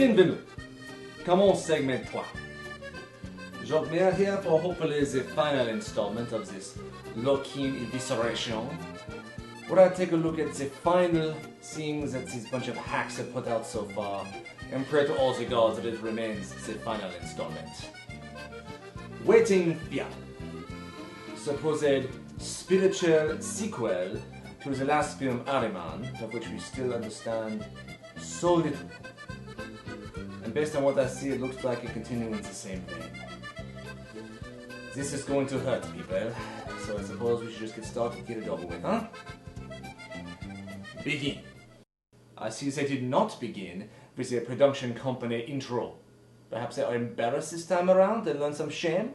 Bienvenue. Come on, segment 3. Jacques here for hopefully the final installment of this low-key evisceration, where I take a look at the final things that this bunch of hacks have put out so far, and pray to all the gods that it remains the final installment. Waiting Fear, supposed spiritual sequel to the last film Ahriman, of which we still understand so little. And based on what I see, it looks like it continues in the same vein. This is going to hurt, people, so I suppose we should just get started and get it over with, huh? Begin. I see they did not begin with their production company intro. Perhaps they are embarrassed this time around and learn some shame?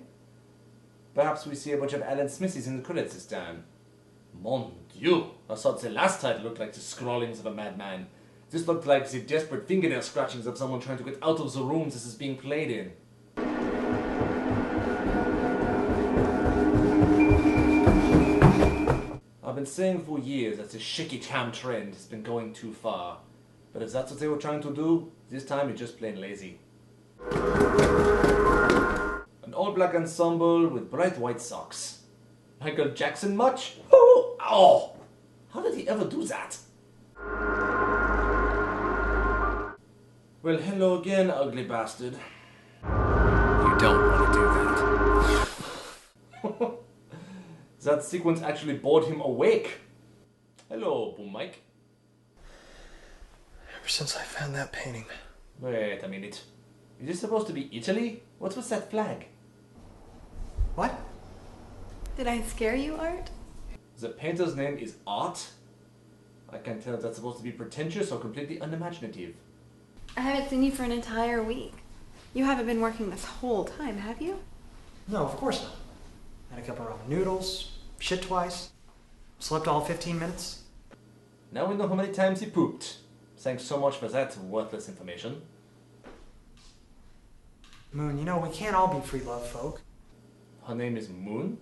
Perhaps we see a bunch of Alan Smithies in the credits this time. Mon Dieu! I thought the last title looked like the scrawlings of a madman. This looked like the desperate fingernail scratchings of someone trying to get out of the room this is being played in. I've been saying for years that the shaky cam trend has been going too far. But if that's what they were trying to do, this time it's just plain lazy. An all-black ensemble with bright white socks. Michael Jackson much? Oh! How did he ever do that? Well, hello again, ugly bastard. You don't want to do that. That sequence actually bored him awake. Hello, Boom Mike. Ever since I found that painting. Wait a minute. Is this supposed to be Italy? What's with that flag? What? Did I scare you, Art? The painter's name is Art? I can't tell if that's supposed to be pretentious or completely unimaginative. I haven't seen you for an entire week. You haven't been working this whole time, have you? No, of course not. Had a cup of ramen noodles, shit twice, slept all 15 minutes. Now we know how many times he pooped. Thanks so much for that worthless information. Moon, you know, we can't all be free love folk. Her name is Moon?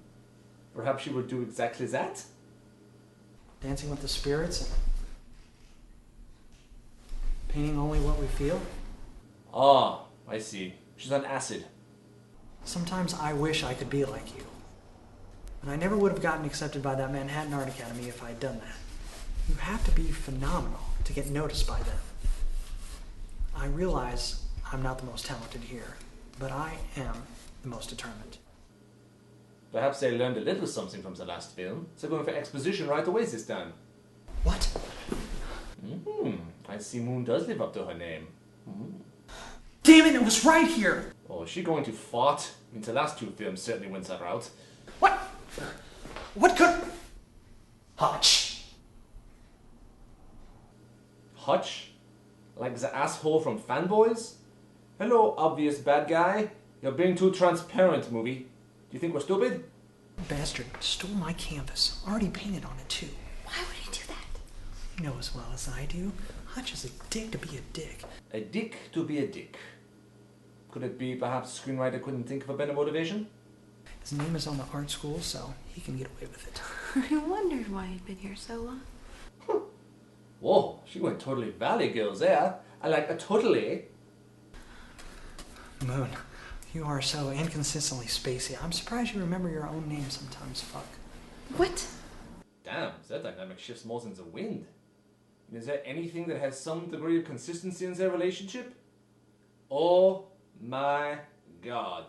Perhaps she would do exactly that? Dancing with the spirits and painting only what we feel. Ah, I see. She's on acid. Sometimes I wish I could be like you. But I never would have gotten accepted by that Manhattan Art Academy if I had done that. You have to be phenomenal to get noticed by them. I realize I'm not the most talented here, but I am the most determined. Perhaps they learned a little something from the last film. They're going for exposition right away this time. What? I see Moon does live up to her name. Damn it, it was right here! Oh, is she going to fart? I mean, the last two films certainly went that route. What? What could... Hutch. Hutch? Like the asshole from Fanboys? Hello, obvious bad guy. You're being too transparent, movie. Do you think we're stupid? Bastard stole my canvas. Already painted on it, too. Why would he do that? You know as well as I do. Hutch is a dick to be a dick. A dick to be a dick. Could it be perhaps the screenwriter couldn't think of a better motivation? His name is on the art school, so he can get away with it. I wondered why he'd been here so long. Whoa, she went totally Valley Girls there. I like a totally. Moon, you are so inconsistently spacey. I'm surprised you remember your own name sometimes, fuck. What? Damn, that dynamic shifts more than the wind. Is there anything that has some degree of consistency in their relationship? Oh my god.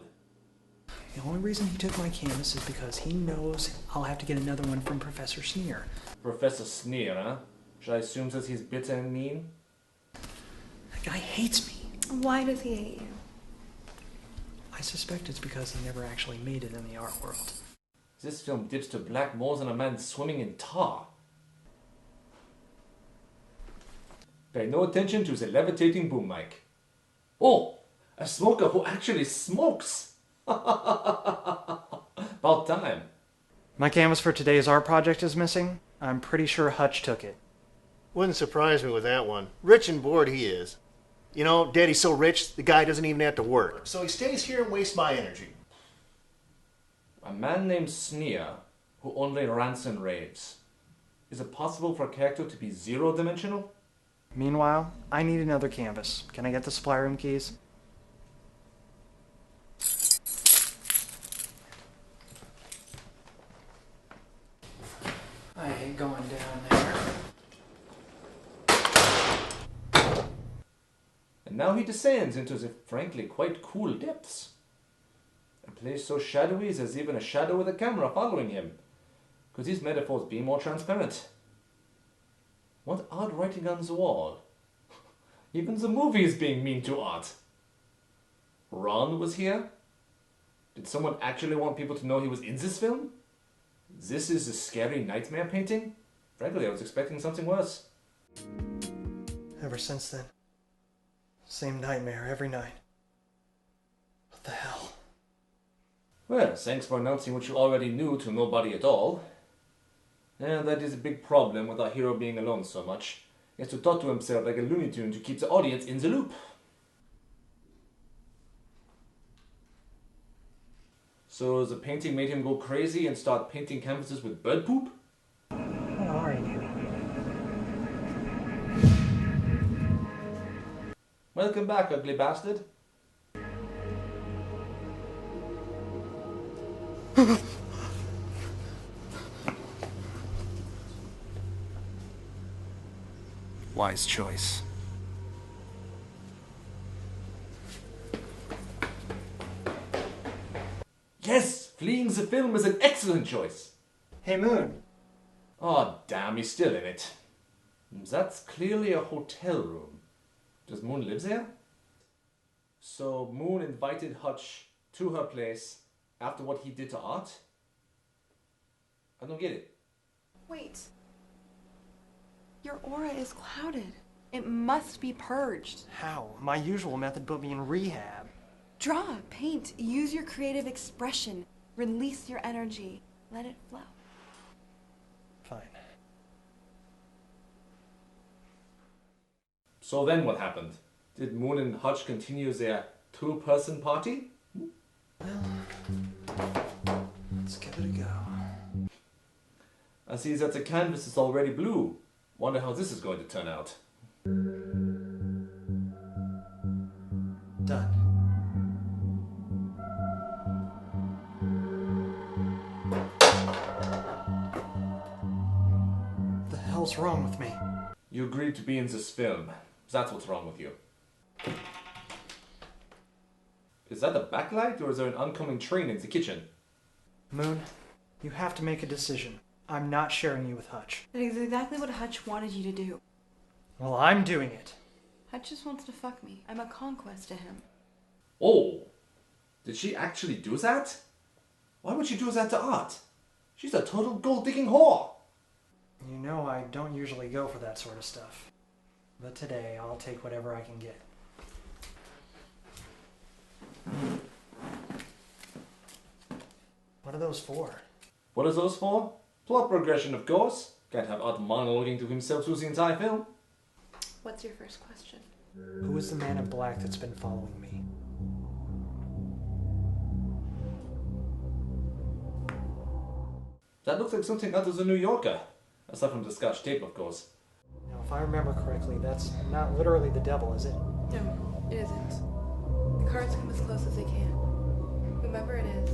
The only reason he took my canvas is because he knows I'll have to get another one from Professor Sneer. Professor Sneer, huh? Should I assume that he's bitter and mean? That guy hates me. Why does he hate you? I suspect it's because he never actually made it in the art world. This film dips to black more than a man swimming in tar. Pay no attention to the levitating boom mic. Oh, a smoker who actually smokes! About time. My canvas for today's art project is missing. I'm pretty sure Hutch took it. Wouldn't surprise me with that one. Rich and bored he is. You know, Daddy's so rich, the guy doesn't even have to work. So he stays here and wastes my energy. A man named Sneer, who only rants and raves. Is it possible for a character to be zero-dimensional? Meanwhile, I need another canvas. Can I get the supply room keys? I hate going down there. And now he descends into the frankly quite cool depths. A place so shadowy there's even a shadow with a camera following him. Could these metaphors be more transparent? What odd writing on the wall. Even the movie is being mean to art. Ron was here? Did someone actually want people to know he was in this film? This is a scary nightmare painting? Frankly, I was expecting something worse. Ever since then, same nightmare every night. What the hell? Well, thanks for announcing what you already knew to nobody at all. And that is a big problem with our hero being alone so much. He has to talk to himself like a Looney Tune to keep the audience in the loop. So the painting made him go crazy and start painting canvases with bird poop? What are you? Welcome back, ugly bastard. Wise choice. Yes, fleeing the film is an excellent choice. Hey, Moon. Oh, damn, he's still in it. That's clearly a hotel room. Does Moon live there? So Moon invited Hutch to her place after what he did to Art? I don't get it. Wait. Your aura is clouded. It must be purged. How? My usual method put me in rehab. Draw, paint, use your creative expression. Release your energy. Let it flow. Fine. So then what happened? Did Moon and Hutch continue their two-person party? Well, let's give it a go. I see that the canvas is already blue. Wonder how this is going to turn out. Done. What the hell's wrong with me? You agreed to be in this film. That's what's wrong with you. Is that a backlight or is there an oncoming train in the kitchen? Moon, you have to make a decision. I'm not sharing you with Hutch. That is exactly what Hutch wanted you to do. Well, I'm doing it. Hutch just wants to fuck me. I'm a conquest to him. Oh! Did she actually do that? Why would she do that to Art? She's a total gold-digging whore! You know I don't usually go for that sort of stuff. But today, I'll take whatever I can get. What are those for? What is those for? Plot progression, of course. Can't have Art monologuing to himself through the entire film. What's your first question? Who is the man in black that's been following me? That looks like something out of the New Yorker. Aside from the Scotch tape, of course. Now, if I remember correctly, that's not literally the devil, is it? No, it isn't. The cards come as close as they can. Whomever it is,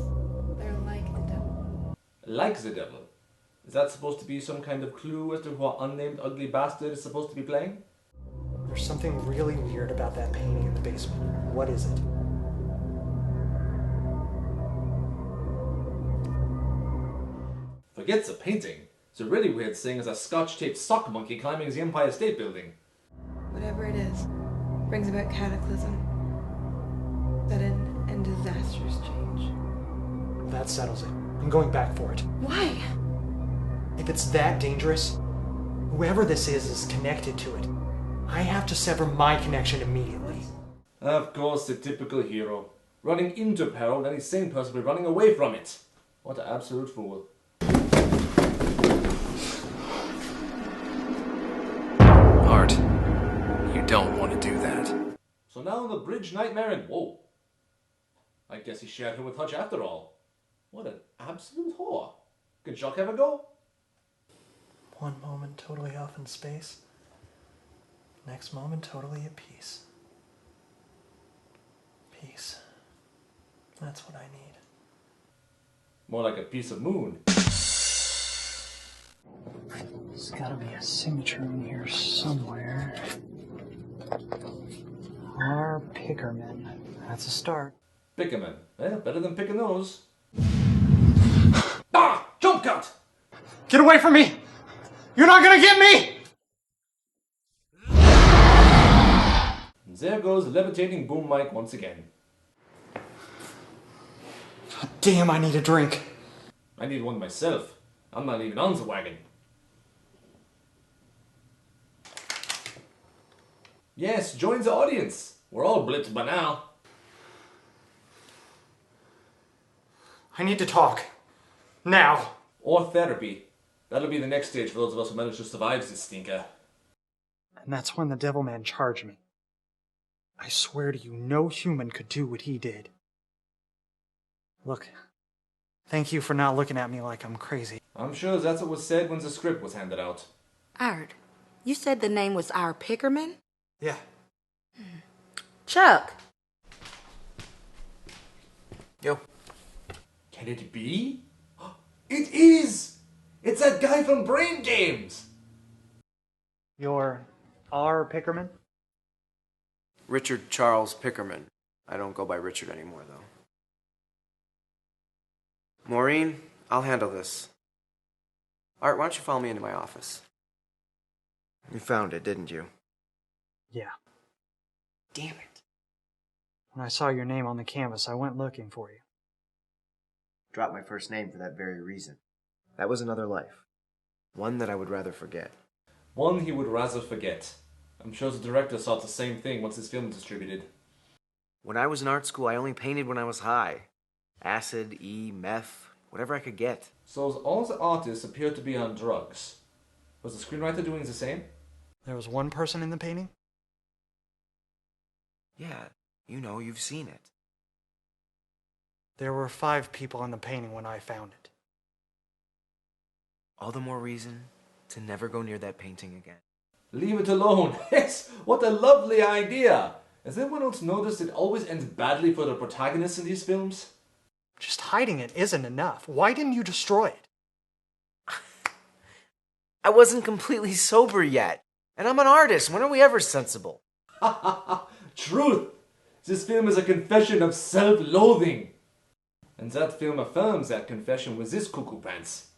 they're like the devil. Like the devil. Is that supposed to be some kind of clue as to who our unnamed ugly bastard is supposed to be playing? There's something really weird about that painting in the basement. What is it? Forget the painting. The really weird thing is a Scotch tape sock monkey climbing the Empire State Building. Whatever it is, brings about cataclysm, sudden and disastrous change. That settles it. I'm going back for it. Why? If it's that dangerous, whoever this is connected to it. I have to sever my connection immediately. Of course, the typical hero. Running into peril, then the sane person will be running away from it. What an absolute fool. Art, you don't want to do that. So now the bridge nightmare and whoa. I guess he shared him with Hutch after all. What an absolute whore. Could Jacques have a go? One moment totally off in space. Next moment, totally at peace. Peace. That's what I need. More like a piece of moon. There's gotta be a signature in here somewhere. R. Pickerman. That's a start. Pickerman. Well, better than picking those. Ah! Jump cut! Get away from me! You're not gonna get me! And there goes the levitating boom mic once again. Damn, I need a drink. I need one myself. I'm not even on the wagon. Yes, join the audience. We're all blitzed by now. I need to talk. Now. Or therapy. That'll be the next stage for those of us who manage to survive this stinker. And that's when the devil man charged me. I swear to you, no human could do what he did. Look, thank you for not looking at me like I'm crazy. I'm sure that's what was said when the script was handed out. Art, you said the name was our Pickerman? Yeah. Chuck. Yo. Can it be? It is! It's that guy from Brain Games! You're R. Pickerman? Richard Charles Pickerman. I don't go by Richard anymore, though. Maureen, I'll handle this. Art, why don't you follow me into my office? You found it, didn't you? Yeah. Damn it. When I saw your name on the canvas, I went looking for you. Dropped my first name for that very reason. That was another life. One that I would rather forget. One he would rather forget. I'm sure the director thought the same thing once his film was distributed. When I was in art school, I only painted when I was high. Acid, meth, whatever I could get. So all the artists appear to be on drugs. Was the screenwriter doing the same? There was one person in the painting? Yeah, you know, you've seen it. There were 5 people in the painting when I found it. All the more reason to never go near that painting again. Leave it alone. Yes, what a lovely idea. Has anyone else noticed it always ends badly for the protagonists in these films? Just hiding it isn't enough. Why didn't you destroy it? I wasn't completely sober yet. And I'm an artist. When are we ever sensible? Truth! This film is a confession of self-loathing. And that film affirms that confession with this cuckoo pants.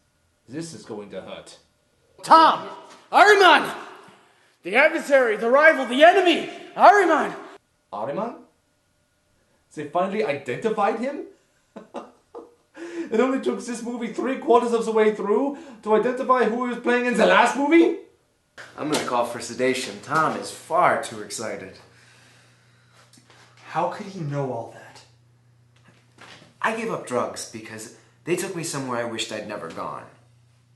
This is going to hurt. Tom! Ahriman! The adversary, the rival, the enemy! Ahriman! Ahriman? They finally identified him? It only took this movie 3/4 of the way through to identify who he was playing in the last movie? I'm gonna call for sedation. Tom is far too excited. How could he know all that? I gave up drugs because they took me somewhere I wished I'd never gone.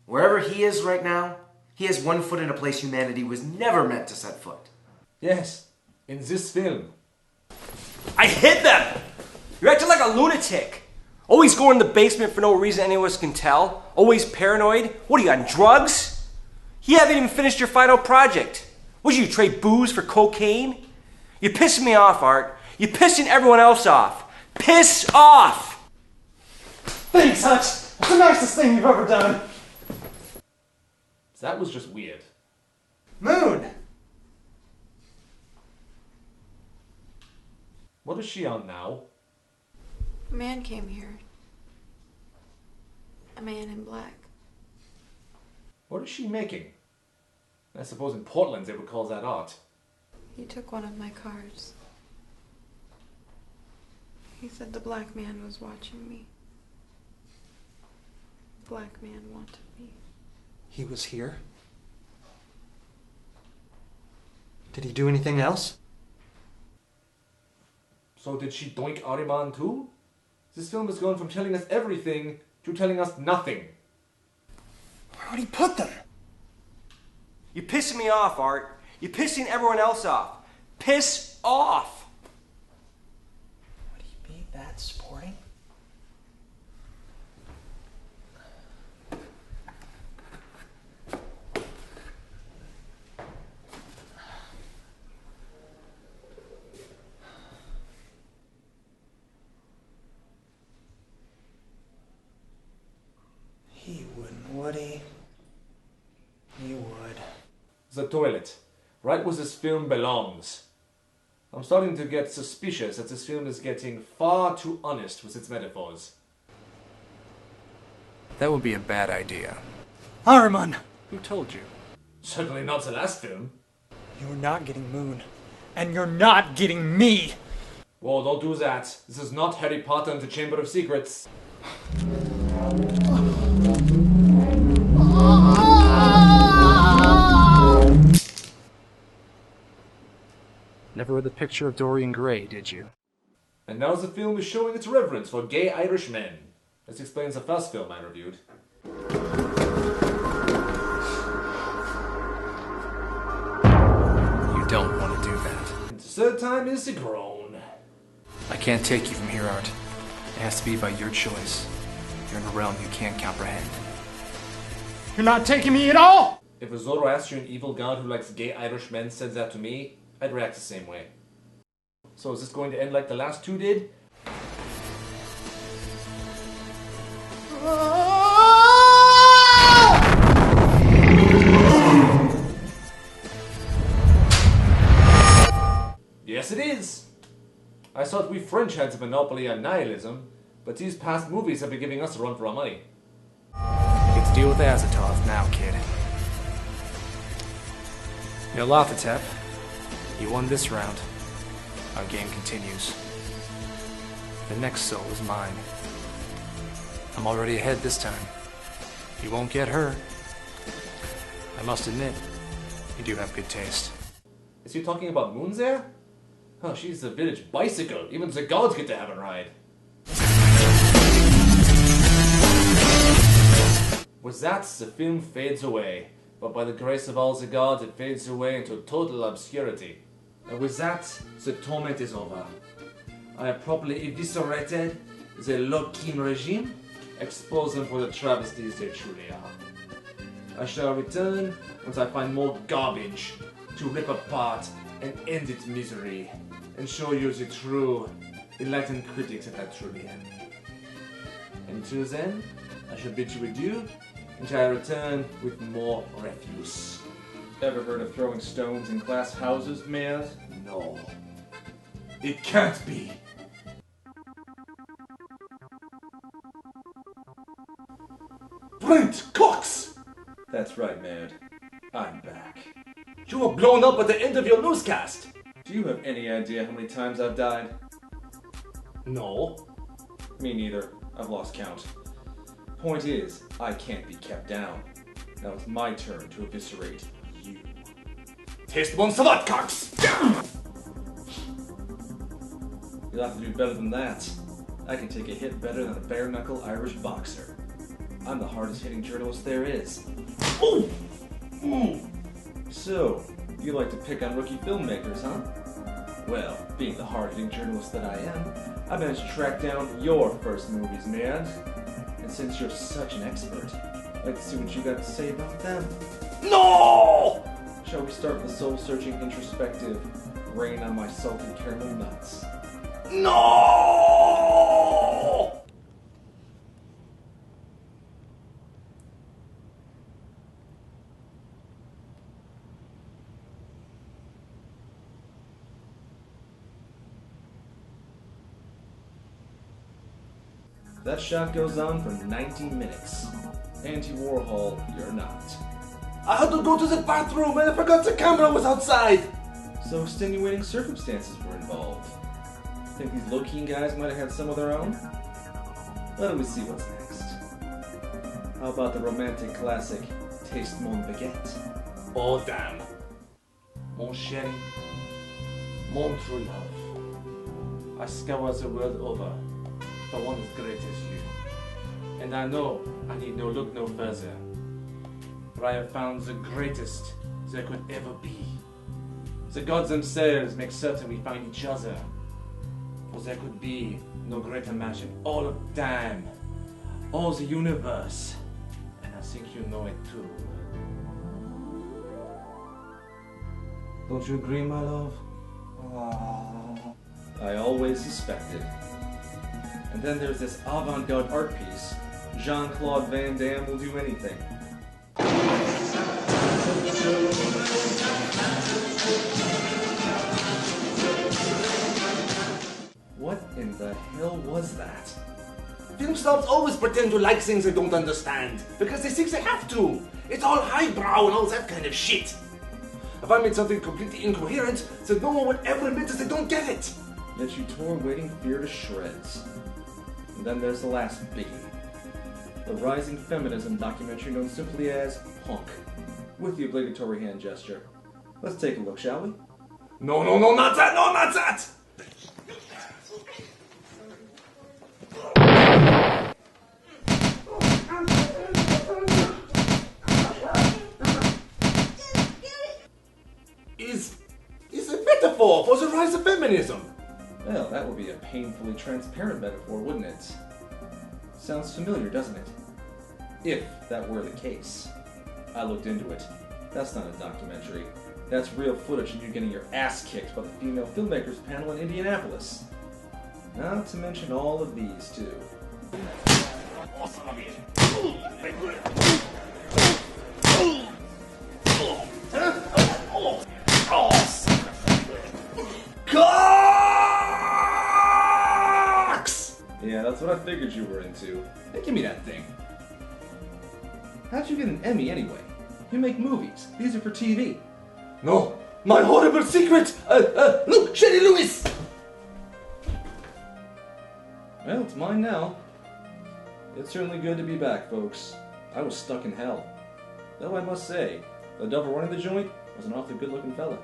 Wherever he is right now, he has one foot in a place humanity was never meant to set foot. Yes, in this film. I hid them! You're acting like a lunatic. Always going in the basement for no reason any of us can tell. Always paranoid. What are you on, drugs? You haven't even finished your final project. Would you trade booze for cocaine? You're pissing me off, Art. You're pissing everyone else off. Piss off! Thanks, Hutch. It's the nicest thing you've ever done. That was just weird. Moon! What is she on now? A man came here. A man in black. What is she making? I suppose in Portland they would call that art. He took one of my cards. He said the black man was watching me. The black man wanted me. He was here? Did he do anything else? So did she doink Ahriman too? This film has gone from telling us everything to telling us nothing. Where would he put them? You're pissing me off, Art. You're pissing everyone else off. Piss off! Would he be that sporting? The toilet. Right where this film belongs. I'm starting to get suspicious that this film is getting far too honest with its metaphors. That would be a bad idea. Ahriman! Who told you? Certainly not the last film. You're not getting Moon. And you're not getting me! Whoa, don't do that. This is not Harry Potter and the Chamber of Secrets. Never read the picture of Dorian Gray, did you? And now the film is showing its reverence for gay Irish men. This explains the first film I reviewed. You don't want to do that. And the third time is the groan. I can't take you from here, Art. It has to be by your choice. You're in a realm you can't comprehend. You're not taking me at all! If a Zoroastrian evil god who likes gay Irish men said that to me, I'd react the same way. So is this going to end like the last two did? Yes, it is! I thought we French had the monopoly on nihilism, but these past movies have been giving us a run for our money. You get to deal with Azathoth now, kid. Nyarlathotep, you won this round. Our game continues. The next soul is mine. I'm already ahead this time. You won't get her. I must admit, you do have good taste. Is he talking about Moon there? Oh, she's the village bicycle. Even the gods get to have a ride. With that, the film fades away. But by the grace of all the gods, it fades away into total obscurity. And with that, the torment is over. I have properly eviscerated the Lokin regime, exposed them for the travesties they truly are. I shall return once I find more garbage to rip apart and end its misery, and show you the true, enlightened critics that I truly am. Until then, I shall bid you adieu, until I return with more refuse. Ever heard of throwing stones in glass houses, Merde? No. It can't be! Brent Cox! That's right, Merde. I'm back. You were blown up at the end of your newscast! Do you have any idea how many times I've died? No. Me neither. I've lost count. Point is, I can't be kept down. Now it's my turn to eviscerate you. Taste one salad, Cox! You'll have to do better than that. I can take a hit better than a bare-knuckle Irish boxer. I'm the hardest-hitting journalist there is. Ooh! Ooh! So, you like to pick on rookie filmmakers, huh? Well, being the hard-hitting journalist that I am, I managed to track down your first movies, Merde. And since you're such an expert, I'd like to see what you got to say about them. No! Shall we start with the soul-searching, introspective, rain on my salted caramel nuts? No! That shot goes on for 90 minutes. Anti-Warhol, you're not. I had to go to the bathroom and I forgot the camera was outside! So extenuating circumstances were involved. Think these low-key guys might have had some of their own? Let me see what's next. How about the romantic classic, Taste Mon Baguette? Oh damn. Mon chéri, mon true love. I scour the world over for one as great as you. And I know I need no look no further. For I have found the greatest there could ever be. The gods themselves make certain we find each other. For there could be no greater match in all of time, all the universe. And I think you know it too. Don't you agree, my love? I always suspected. And then there's this avant-garde art piece. Jean-Claude Van Damme will do anything. hell was that? Film snobs always pretend to like things they don't understand because they think they have to. It's all highbrow and all that kind of shit. If I made something completely incoherent, then no one would ever admit that they don't get it. Yet you tore Waiting Fear to shreds. And then there's the last biggie. The rising feminism documentary known simply as Punk, with the obligatory hand gesture. Let's take a look, shall we? No, not that! No, not that! Is a metaphor for the rise of feminism. Well, that would be a painfully transparent metaphor, wouldn't it? Sounds familiar, doesn't it? If that were the case. I looked into it. That's not a documentary. That's real footage of you getting your ass kicked by the female filmmakers panel in Indianapolis. Not to mention all of these, too. Cocks! Yeah, that's what I figured you were into. Hey, give me that thing. How'd you get an Emmy anyway? You make movies. These are for TV. No! My horrible secret! Look! Shelley Lewis! Well, it's mine now. It's certainly good to be back, folks. I was stuck in hell. Though I must say, the devil running the joint was an awfully good-looking fella.